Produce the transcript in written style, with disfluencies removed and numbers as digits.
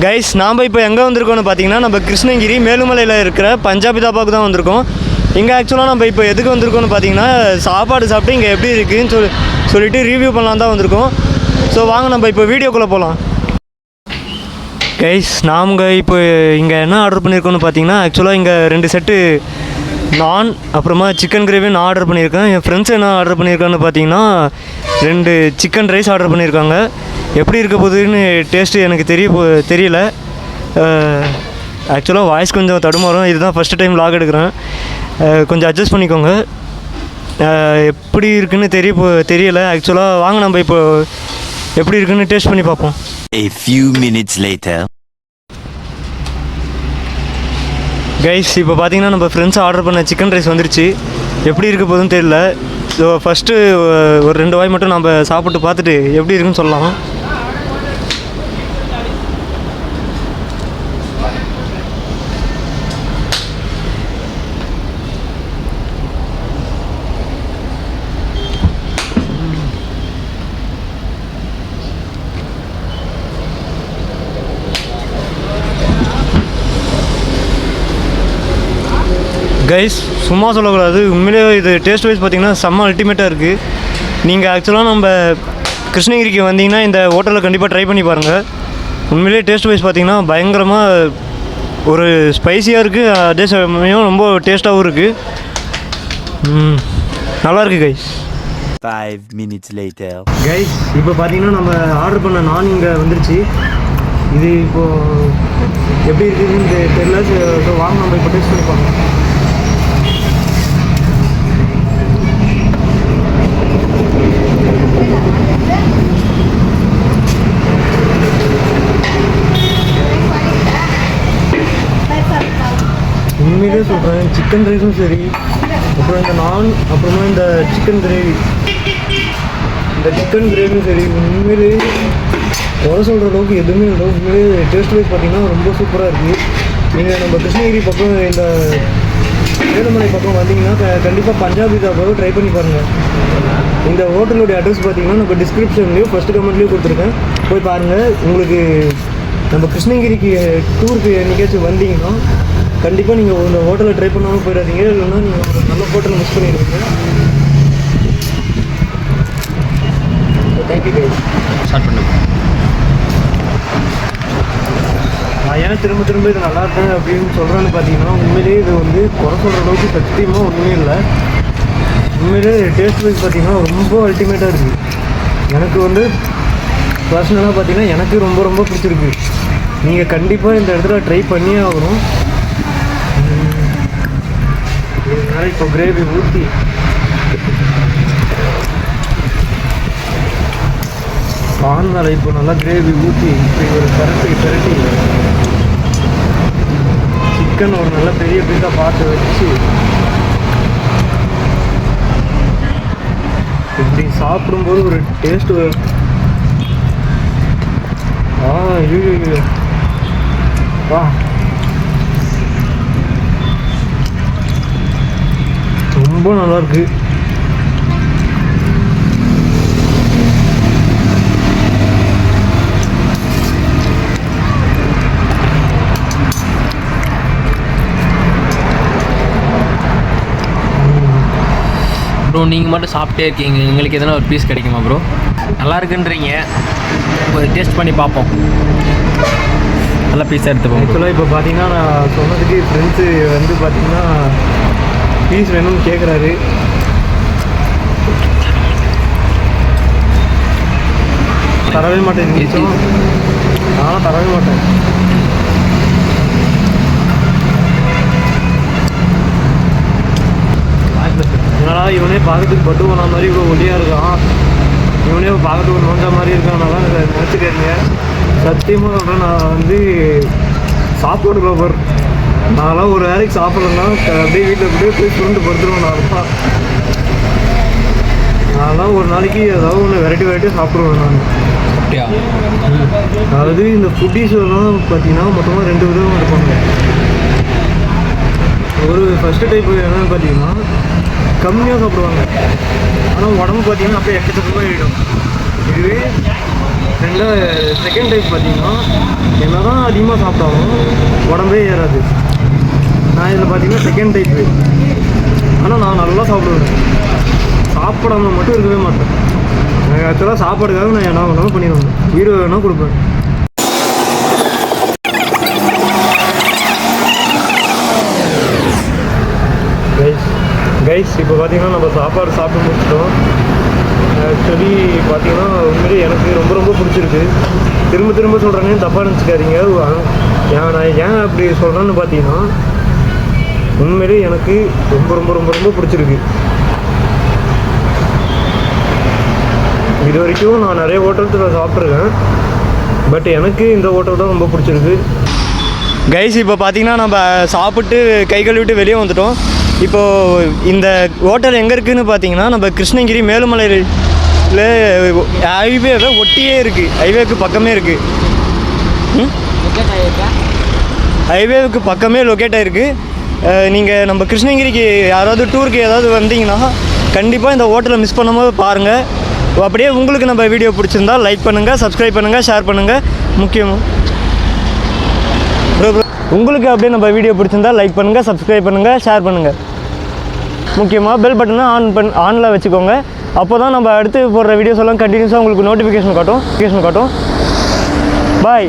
Guys நாம் இப்போ எங்கே வந்திருக்கோம்னு பார்த்தீங்கன்னா நம்ம கிருஷ்ணகிரி மேலுமலையில் இருக்கிற பஞ்சாபி தாபாவுக்கு தான் வந்திருக்கோம். இங்கே ஆக்சுவலாக நம்ம இப்போ எதுக்கு வந்திருக்கோம்னு பார்த்தீங்கன்னா சாப்பாடு சாப்பிட்டு இங்கே எப்படி இருக்குதுன்னு சொல்லிட்டு ரிவ்யூ பண்ணலாம் தான் வந்திருக்கோம். ஸோ வாங்க நம்ம இப்போ வீடியோக்குள்ளே போகலாம். கைஸ் நாங்கள் இப்போ இங்கே என்ன ஆர்டர் பண்ணியிருக்கோம்னு பார்த்தீங்கன்னா ஆக்சுவலாக இங்கே 2 செட்டு நான் அப்புறமா சிக்கன் கிரேவி நான் ஆர்டர் பண்ணியிருக்கேன். என் ஃப்ரெண்ட்ஸ் என்ன ஆர்டர் பண்ணியிருக்கான்னு பார்த்தீங்கன்னா 2 சிக்கன் ரைஸ் ஆர்டர் பண்ணியிருக்காங்க. எப்படி இருக்க போகுதுன்னு டேஸ்ட்டு எனக்கு தெரியல. ஆக்சுவலாக வாய்ஸ் கொஞ்சம் தடுமாறும். இதுதான் ஃபஸ்ட்டு டைம் vlog எடுக்கிறேன். கொஞ்சம் அட்ஜஸ்ட் பண்ணிக்கோங்க. எப்படி இருக்குன்னு தெரியல. ஆக்சுவலாக வாங்க நம்ம இப்போ எப்படி இருக்குன்னு டேஸ்ட் பண்ணி பார்ப்போம். A few minutes later. Guys இப்போ பார்த்தீங்கன்னா நம்ம ஃப்ரெண்ட்ஸ் ஆர்டர் பண்ண சிக்கன் ரைஸ் வந்துருச்சு. எப்படி இருக்க போகுதுன்னு தெரியல. ஸோ ஃபஸ்ட்டு ஒரு 2 வாய் மட்டும் நம்ம சாப்பிட்டு பார்த்துட்டு எப்படி இருக்குன்னு சொல்லலாம். கைஸ் சும்மா சொல்லக்கூடாது, உண்மையிலே இது டேஸ்ட் வைஸ் பார்த்திங்கன்னா செம்ம அல்டிமேட்டாக இருக்குது. நீங்கள் ஆக்சுவலாக நம்ம கிருஷ்ணகிரிக்கு வந்தீங்கன்னா இந்த ஹோட்டலில் கண்டிப்பாக ட்ரை பண்ணி பாருங்கள். உண்மையிலே டேஸ்ட் வைஸ் பார்த்திங்கன்னா பயங்கரமாக ஒரு ஸ்பைஸியாக இருக்குது, அதே சமயம் ரொம்ப டேஸ்ட்டாகவும் இருக்குது. நல்லாயிருக்கு கைஸ். 5 minutes later. கைஸ் இப்போ பார்த்தீங்கன்னா நம்ம ஆர்டர் பண்ண நான் இங்கே வந்துருச்சு. இது இப்போது எப்படி இருக்குதுன்னு தெரியல. ஸோ வாங்க நம்ம இப்போ டேஸ்ட் பண்ணி பார்க்கலாம். உண்மையிலே சொல்கிறேன், சிக்கன் ரைஸும் சரி, அப்புறம் இந்த நான், அப்புறமா இந்த சிக்கன் கிரேவியும் சரி, உண்மையிலே குறை சொல்கிற அளவுக்கு எதுவுமே இல்லை. உண்மையிலே டேஸ்ட் வைஸ் பார்த்திங்கன்னா ரொம்ப சூப்பராக இருக்குது. நீங்கள் நம்ம கிருஷ்ணகிரி பக்கம் இந்த மேலுமலை பக்கம் வந்தீங்கன்னா கண்டிப்பாக பஞ்சாபி தாபாவை ட்ரை பண்ணி பாருங்கள். இந்த ஹோட்டலுடைய அட்ரஸ் பார்த்திங்கன்னா நம்ம டிஸ்கிரிப்ஷன்லேயும் ஃபஸ்ட்டு கமெண்ட்லேயும் கொடுத்துருக்கேன், போய் பாருங்கள். உங்களுக்கு நம்ம கிருஷ்ணகிரிக்கு டூருக்கு என்னைக்காச்சும் வந்தீங்கன்னா கண்டிப்பாக நீங்கள் இந்த ஹோட்டலில் ட்ரை பண்ணாமல் போயிடாதீங்க. இல்லைன்னா நீங்கள் ஒரு நல்ல ஹோட்டலை மிஸ் பண்ணிடுவீங்க. Thank you guys. ஸ்டார்ட் பண்ணுங்க. நான் ஏன் திரும்ப இது நல்லா இருக்கேன் அப்படின்னு சொல்கிறேன்னு பார்த்தீங்கன்னா உண்மையிலேயே இது வந்து குறை சொல்கிற அளவுக்கு சத்தியமாக ஒன்றுமே இல்லை. உண்மையிலே டேஸ்ட் வைஸ் பார்த்திங்கன்னா ரொம்ப அல்டிமேட்டாக இருக்குது. எனக்கு வந்து பர்சனலாக பார்த்திங்கன்னா எனக்கு ரொம்ப பிடிச்சிருக்கு. நீங்கள் கண்டிப்பாக இந்த இடத்துல ட்ரை பண்ணியே ஆகணும். இதனால் இப்போ கிரேவி ஊற்றி பான் மேலே இப்போ நல்லா கிரேவி ஊற்றி இப்படி ஒரு பெரட்டி சிக்கன் ஒரு நல்ல பெரிய பீஸாக பார்த்து வச்சு இப்படி சாப்பிடும்போது ஒரு டேஸ்ட்டு வரும். ஐயோ வா, ரொம்ப நல்லாயிருக்கு. ப்ரோ நீங்கள் மட்டும் சாப்பிட்டே இருக்கீங்க, எங்களுக்கு எதனா ஒரு பீஸ் கிடைக்குமா ப்ரோ? நல்லா இருக்குன்றீங்க, ஒரு டேஸ்ட் பண்ணி பார்ப்போம். நல்ல பீஸாக எடுத்துப்போம். ஆக்சுவலாக இப்போ பார்த்தீங்கன்னா நான் சொன்னதுக்கு ஃப்ரெண்ட்ஸு வந்து பார்த்தீங்கன்னா பீஸ் வேணும்னு கேட்குறாரு. தரவே மாட்டேன், நானும் தரவே மாட்டேன். அதனால இவனே பார்க்கறதுக்கு பட்டு போன மாதிரி இவ்வளோ ஒல்லியாக இருக்கான், இவனே பார்க்கறதுக்கு ஒரு நோஞ்சா மாதிரி இருக்கான். நினச்சிக்காருங்க. சத்தியமாக சொல்கிறேன், நான் வந்து சாப்பாடு லவர். நான்லாம் ஒரு வேலைக்கு சாப்பிட்லன்னா அப்படியே வீட்டில் போய் சுருண்டு படுத்துருவேன். நான்லாம் ஒரு நாளைக்கு ஏதாவது ஒன்று வெரைட்டியாக சாப்பிடுவேன் நான். அதாவது இந்த ஃபுட்டீஸ்லாம் பார்த்தீங்கன்னா மொத்தமாக 2 விதமாக இருப்பாங்க. ஒரு ஃபஸ்ட்டு டைப் என்னென்னு பார்த்தீங்கன்னா கம்மியாக சாப்பிடுவாங்க, ஆனால் உடம்பு பார்த்தீங்கன்னா அப்படியே எக்கச்சக்கமாக ஆகிடும். இதுவே செகண்ட் டைப் பார்த்தீங்கன்னா என்ன தான் அதிகமாக சாப்பிட்டாலும் உடம்பே ஏறாது. நான் இதில் பார்த்தீங்கன்னா செகண்ட் டைப்பு. ஆனால் நான் நல்லா சாப்பிடுவேன், சாப்பிடாம மட்டும் இருக்கவே மாட்டேன். எனக்கு ஆக்சுவலாக சாப்பாடுக்காக நான் என்ன வேணாலும் பண்ணிடுவேன், உயிர் வேணால் கொடுப்பேன். கைஸ் இப்போ பார்த்தீங்கன்னா நம்ம சாப்பாடு சாப்பிட்டு முடிச்சிட்டோம். ஆக்சுவலி பார்த்தீங்கன்னா உண்மையிலே எனக்கு ரொம்ப ரொம்ப பிடிச்சிருக்கு. திரும்ப திரும்ப சொல்கிறேன்னு தப்பாக நினச்சிக்காதீங்க. நான் ஏன் அப்படி சொல்கிறேன்னு பார்த்தீங்கன்னா உண்மையிலே எனக்கு ரொம்ப ரொம்ப ரொம்ப ரொம்ப பிடிச்சிருக்கு. இது வரைக்கும் நான் நிறைய ஹோட்டல்ஸில் சாப்பிட்ருக்கேன், பட் எனக்கு இந்த ஹோட்டல் தான் ரொம்ப பிடிச்சிருக்கு. கைஸ் இப்போ பார்த்தீங்கன்னா நம்ம சாப்பிட்டு கை கழுவிட்டு வெளியே வந்துட்டோம். இப்போது இந்த ஹோட்டல் எங்கே இருக்குதுன்னு பார்த்தீங்கன்னா நம்ம கிருஷ்ணகிரி மேலுமலையில் ஹைவேவை ஒட்டியே இருக்குது, ஹைவேவுக்கு பக்கமே இருக்குது. ஹைவேவுக்கு பக்கமே லொக்கேட் ஆகிருக்கு. நீங்கள் நம்ம கிருஷ்ணகிரிக்கு யாராவது டூருக்கு ஏதாவது வந்தீங்கன்னா கண்டிப்பாக இந்த ஹோட்டலை மிஸ் பண்ணாமல் பாருங்கள். அப்படியே உங்களுக்கு நம்ம வீடியோ பிடிச்சிருந்தா லைக் பண்ணுங்கள், சப்ஸ்கிரைப் பண்ணுங்கள், ஷேர் பண்ணுங்கள். முக்கியமாக உங்களுக்கு அப்படியே நம்ம வீடியோ பிடிச்சிருந்தா லைக் பண்ணுங்கள், சப்ஸ்கிரைப் பண்ணுங்கள், ஷேர் பண்ணுங்கள். முக்கியமாக பெல் பட்டனை ஆனில் வச்சுக்கோங்க. அப்போ தான் நம்ம அடுத்து போடுற வீடியோஸ் எல்லாம் கண்டினியூஸாக உங்களுக்கு நோட்டிஃபிகேஷன் காட்டும். பாய்.